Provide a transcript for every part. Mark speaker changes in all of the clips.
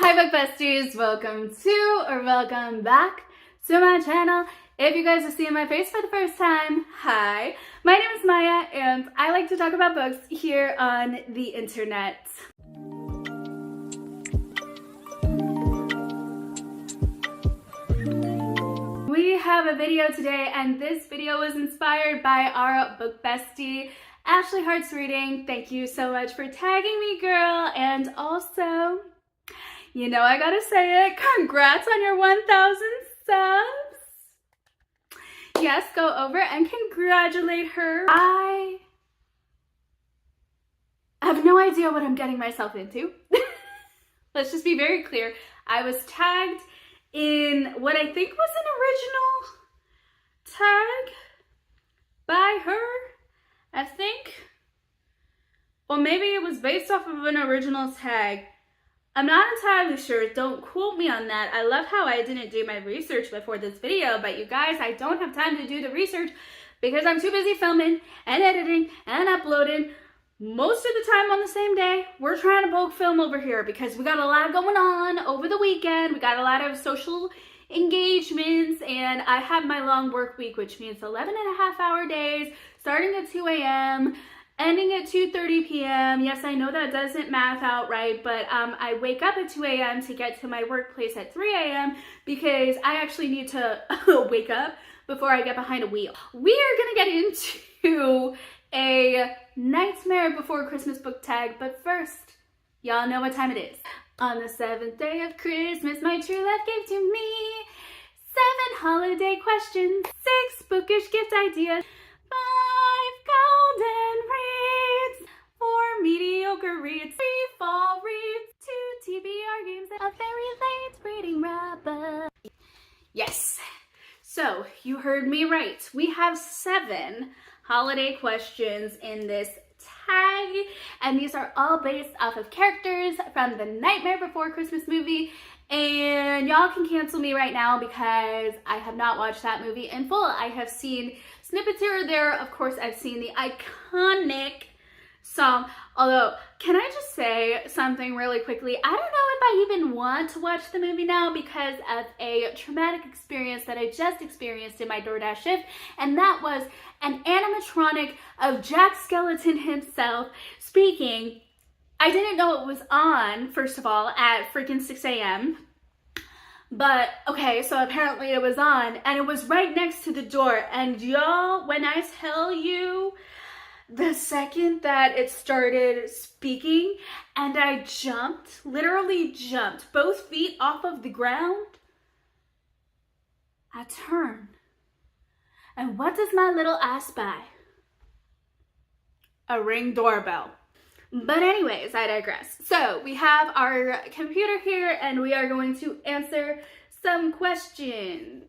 Speaker 1: Hi book besties, welcome back to my channel. If you guys are seeing my face for the first time, hi, my name is Maya and I like to talk about books here on the internet. We have a video today and this video was inspired by our book bestie, Ashley Hearts Reading. Thank you so much for tagging me, girl, and also, you know I gotta say it, congrats on your 1,000 subs. Yes, go over and congratulate her. I have no idea what I'm getting myself into. Let's just be very clear. I was tagged in what I think was an original tag by her, I think. Or maybe it was based off of an original tag. I'm not entirely sure, don't quote me on that. I love how I didn't do my research before this video, but you guys, I don't have time to do the research because I'm too busy filming and editing and uploading most of the time on the same day. We're trying to bulk film over here because we got a lot going on over the weekend. We got a lot of social engagements and I have my long work week, which means 11.5-hour days starting at 2 a.m. ending at 2:30 p.m. Yes, I know that doesn't math out right, but I wake up at 2 a.m. to get to my workplace at 3 a.m. because I actually need to wake up before I get behind a wheel. We are gonna get into a Nightmare Before Christmas book tag, but first, y'all know what time it is. On the 7th day of Christmas, my true love gave to me 7 holiday questions, 6 bookish gift ideas, 5 golden reads, 4 mediocre reads, 3 fall reads, 2 TBR games, and a very late reading wrap-up. Yes, so you heard me right. We have 7 holiday questions in this tag, and these are all based off of characters from the Nightmare Before Christmas movie. And y'all can cancel me right now because I have not watched that movie in full. I have seen snippets here or there. Of course, I've seen the iconic song. Although, can I just say something really quickly? I don't know if I even want to watch the movie now because of a traumatic experience that I just experienced in my DoorDash shift, and that was an animatronic of Jack Skellington himself speaking. I didn't know it was on, first of all, at freaking 6 a.m. But, okay, so apparently it was on, and it was right next to the door. And y'all, when I tell you, the second that it started speaking, and I jumped, literally jumped, both feet off of the ground, I turned. And what does my little eye spy? A Ring doorbell. But anyways, I digress. So we have our computer here and we are going to answer some questions.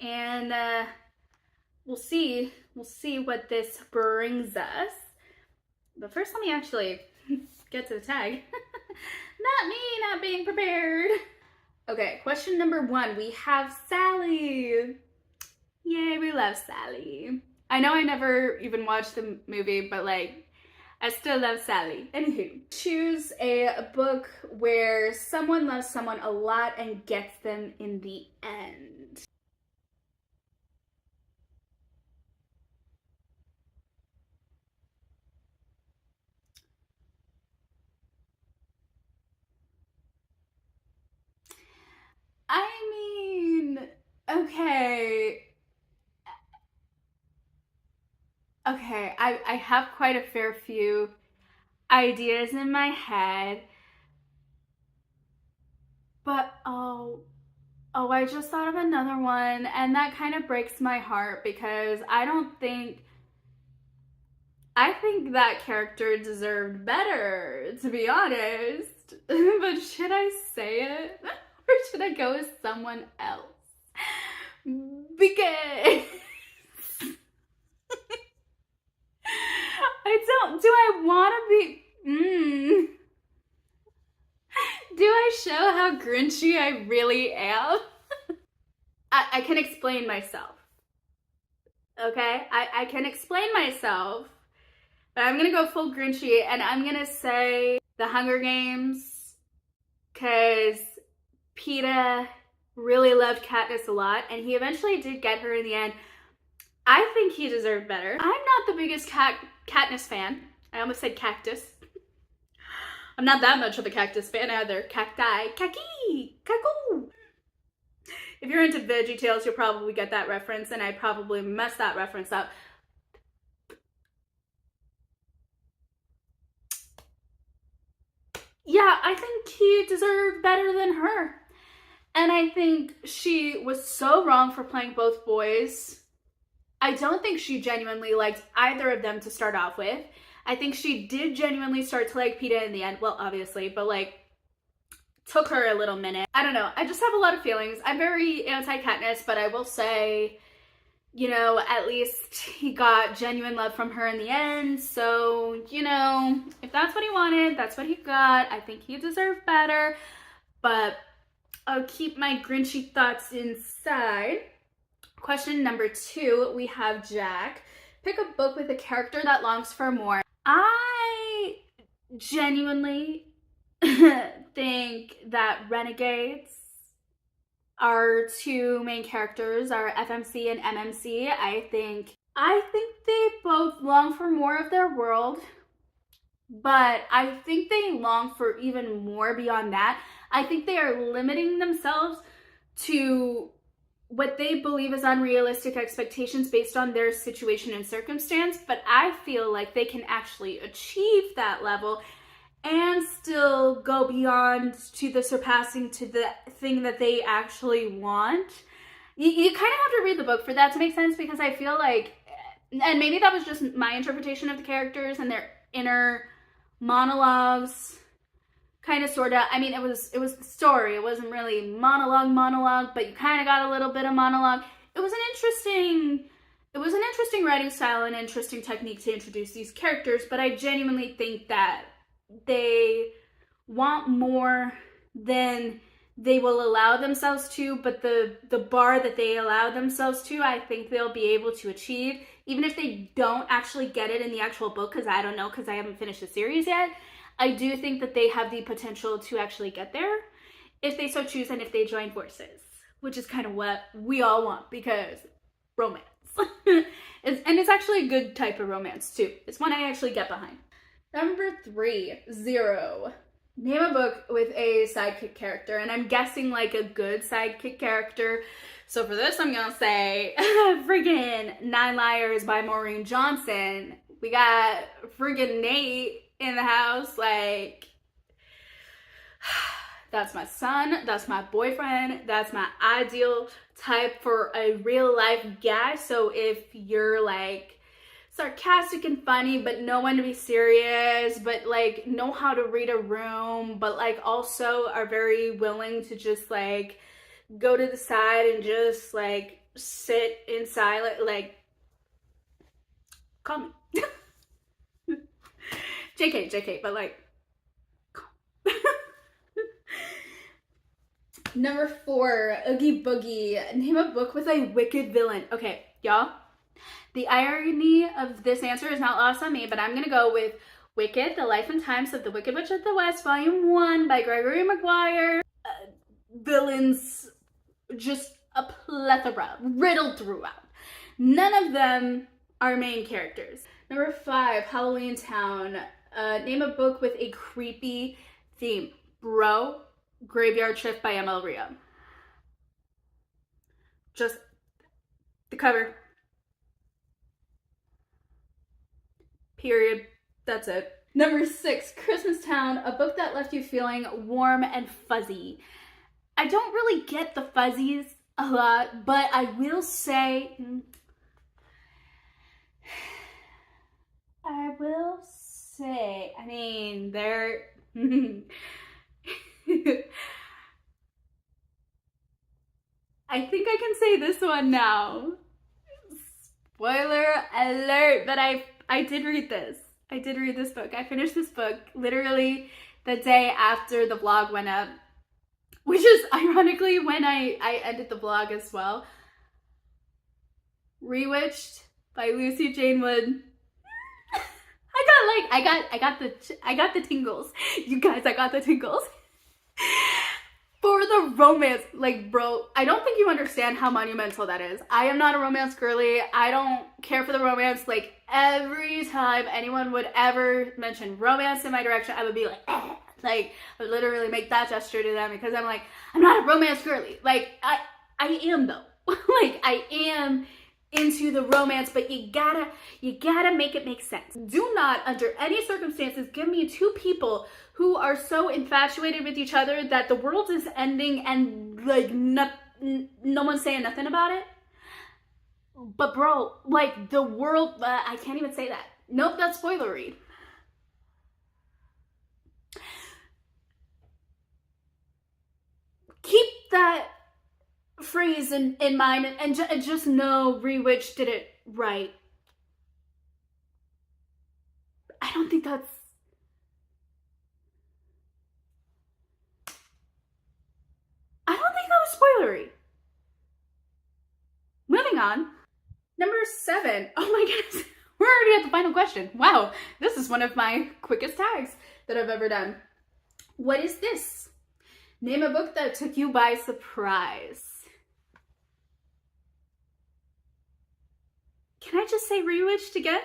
Speaker 1: And we'll see what this brings us. But first let me actually get to the tag. Not me not being prepared. Okay, question number 1. We have Sally. Yay, we love Sally. I know I never even watched the movie, but like, I still love Sally. Anywho, choose a book where someone loves someone a lot and gets them in the end. I mean, okay. Okay, I have quite a fair few ideas in my head, but I just thought of another one, and that kind of breaks my heart because I think that character deserved better, to be honest. But should I say it? Or should I go with someone else? Because do I want to be, do I show how grinchy I really am? I can explain myself, okay? I can explain myself, but I'm gonna go full grinchy and I'm gonna say The Hunger Games, because Peeta really loved Katniss a lot, and he eventually did get her in the end. I think he deserved better. I'm not the biggest Katniss fan. I almost said cactus. I'm not that much of a cactus fan either. Cacti. Kaki. Kaku. If you're into Veggie Tales, you'll probably get that reference, and I probably messed that reference up. Yeah, I think he deserved better than her. And I think she was so wrong for playing both boys. I don't think she genuinely liked either of them to start off with. I think she did genuinely start to like Peeta in the end. Well, obviously, but like, took her a little minute. I don't know. I just have a lot of feelings. I'm very anti-Katniss, but I will say, you know, at least he got genuine love from her in the end. So, you know, if that's what he wanted, that's what he got. I think he deserved better, but I'll keep my Grinchy thoughts inside. Question number 2, we have Jack. Pick a book with a character that longs for more. I genuinely think that Renegades, our two main characters, are FMC and MMC. I think they both long for more of their world, but I think they long for even more beyond that. I think they are limiting themselves to what they believe is unrealistic expectations based on their situation and circumstance, but I feel like they can actually achieve that level and still go beyond to the surpassing, to the thing that they actually want. You kind of have to read the book for that to make sense, because I feel like, and maybe that was just my interpretation of the characters and their inner monologues, kind of, sort of. I mean, it was the story. It wasn't really monologue, but you kind of got a little bit of monologue. It was an interesting writing style and interesting technique to introduce these characters, but I genuinely think that they want more than they will allow themselves to, but the bar that they allow themselves to, I think they'll be able to achieve, even if they don't actually get it in the actual book, because I don't know, because I haven't finished the series yet. I do think that they have the potential to actually get there if they so choose, and if they join forces, which is kind of what we all want, because romance. And it's actually a good type of romance too. It's one I actually get behind. Number 3, 0. Name a book with a sidekick character, and I'm guessing like a good sidekick character. So for this, I'm gonna say friggin' 9 Liars by Maureen Johnson. We got friggin' Nate in the house. Like, that's my son, that's my boyfriend, that's my ideal type for a real life guy. So if you're like sarcastic and funny, but know when to be serious, but like know how to read a room, but like also are very willing to just like go to the side and just like sit in silence, like, call me. JK, but like, Number 4, Oogie Boogie. Name a book with a wicked villain. Okay, y'all, the irony of this answer is not lost on me, but I'm gonna go with Wicked, The Life and Times of the Wicked Witch of the West, Volume 1 by Gregory Maguire. Villains, just a plethora, riddled throughout. None of them are main characters. Number 5, Halloween Town. Name a book with a creepy theme. Bro, Graveyard Shift by ML Rio. Just the cover. Period. That's it. Number 6, Christmas Town, a book that left you feeling warm and fuzzy. I don't really get the fuzzies a lot, but I will say, I mean, they're, I think I can say this one now. Spoiler alert, but I did read this. I did read this book. I finished this book literally the day after the vlog went up, which is ironically when I ended the vlog as well. Rewitched by Lucy Jane Wood. I got the tingles. You guys, I got the tingles. For for the romance. Like, bro, I don't think you understand how monumental that is. I am not a romance girly. I don't care for the romance. Like, every time anyone would ever mention romance in my direction, I would be like, eh. Like, I would literally make that gesture to them because I'm like, I'm not a romance girly. Like, I am though. Like, I am into the romance, but you gotta make it make sense. Do not, under any circumstances, give me two people who are so infatuated with each other that the world is ending and like no one's saying nothing about it. But bro, like the world, I can't even say that. Nope, that's spoilery. Keep that phrase in mind and just know Rewitch did it right. I don't think that was spoilery. Moving on. Number 7. Oh my goodness. We're already at the final question. Wow. This is one of my quickest tags that I've ever done. What is this? Name a book that took you by surprise. Can I just say Rewitched again?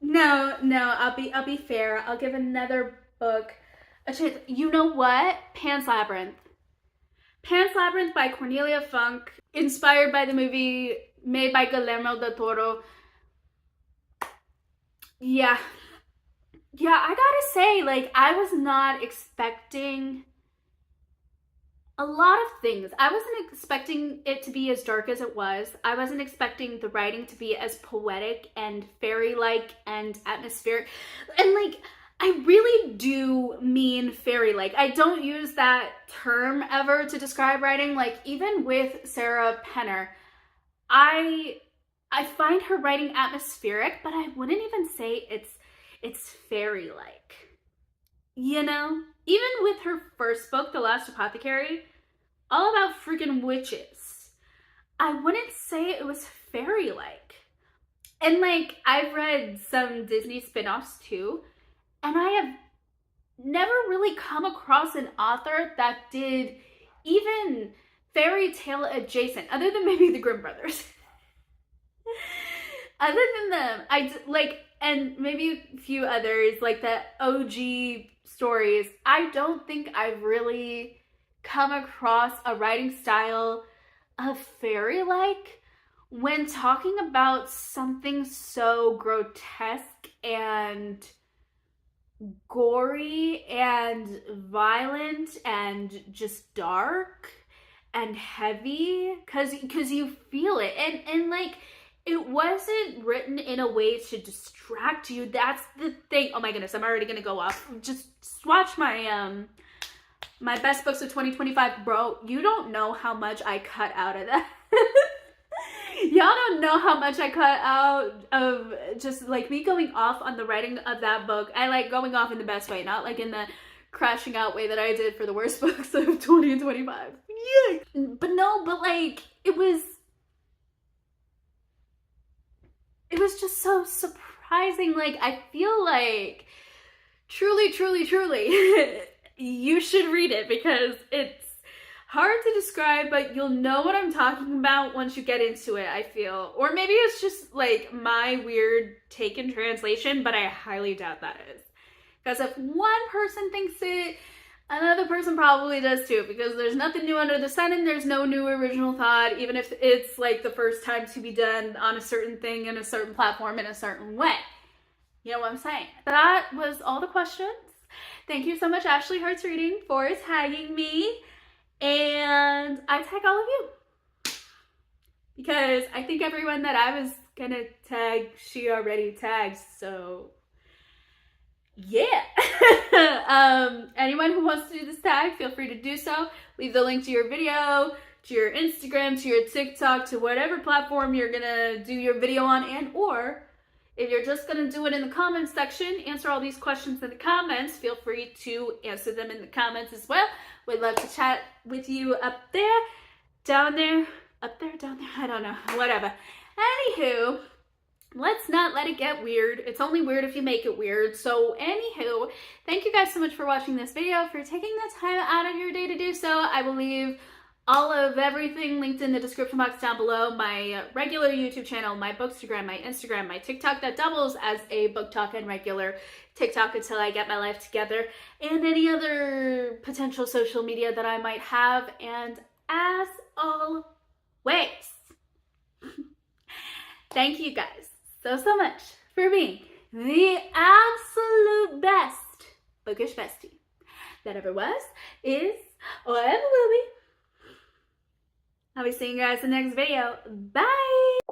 Speaker 1: No, I'll be fair. I'll give another book a chance. You know what? Pan's Labyrinth. Pan's Labyrinth by Cornelia Funk, inspired by the movie made by Guillermo del Toro. Yeah, I gotta say, like, I was not expecting a lot of things. I wasn't expecting it to be as dark as it was. I wasn't expecting the writing to be as poetic and fairy-like and atmospheric. And like, I really do mean fairy-like. I don't use that term ever to describe writing. Like, even with Sarah Penner, I find her writing atmospheric, but I wouldn't even say it's fairy-like. You know? Even with her first book, The Last Apothecary, all about freaking witches, I wouldn't say it was fairy-like. And like, I've read some Disney spin-offs too, and I have never really come across an author that did even fairy tale adjacent, other than maybe the Grimm brothers. Other than them, and maybe a few others, like the OG stories, I don't think I've really come across a writing style of fairy-like when talking about something so grotesque and gory and violent and just dark and heavy, because you feel it, and like, it wasn't written in a way to distract you. That's the thing. Oh my goodness, I'm already gonna go off. Just watch my my best books of 2025. Bro, you don't know how much I cut out of that. Y'all don't know how much I cut out of just like me going off on the writing of that book. I like going off in the best way, not like in the crashing out way that I did for the worst books of 2025. Yeah. But like, it was just so surprising. Like, I feel like truly you should read it, because it's hard to describe, but you'll know what I'm talking about once you get into it, I feel. Or maybe it's just like my weird take in translation, but I highly doubt that is. Because if one person thinks it, another person probably does too, because there's nothing new under the sun and there's no new original thought, even if it's like the first time to be done on a certain thing in a certain platform in a certain way. You know what I'm saying? That was all the questions. Thank you so much, Ashley Hearts Reading, for tagging me. And I tag all of you, because I think everyone that I was gonna tag, she already tagged, so yeah. Anyone who wants to do this tag, feel free to do so. Leave the link to your video, to your Instagram, to your TikTok, to whatever platform you're gonna do your video on, and or if you're just gonna do it in the comments section, answer all these questions in the comments, feel free to answer them in the comments as well. We'd love to chat with you up there, down there, up there, down there, I don't know, whatever. Anywho, let's not let it get weird. It's only weird if you make it weird. So anywho, thank you guys so much for watching this video, for taking the time out of your day to do so. I will leave all of everything linked in the description box down below. My regular YouTube channel, my Bookstagram, my Instagram, my TikTok that doubles as a book talk and regular TikTok until I get my life together, and any other potential social media that I might have. And as always, thank you guys so much for being the absolute best bookish bestie that ever was, is, or ever will be. I'll be seeing you guys in the next video. Bye!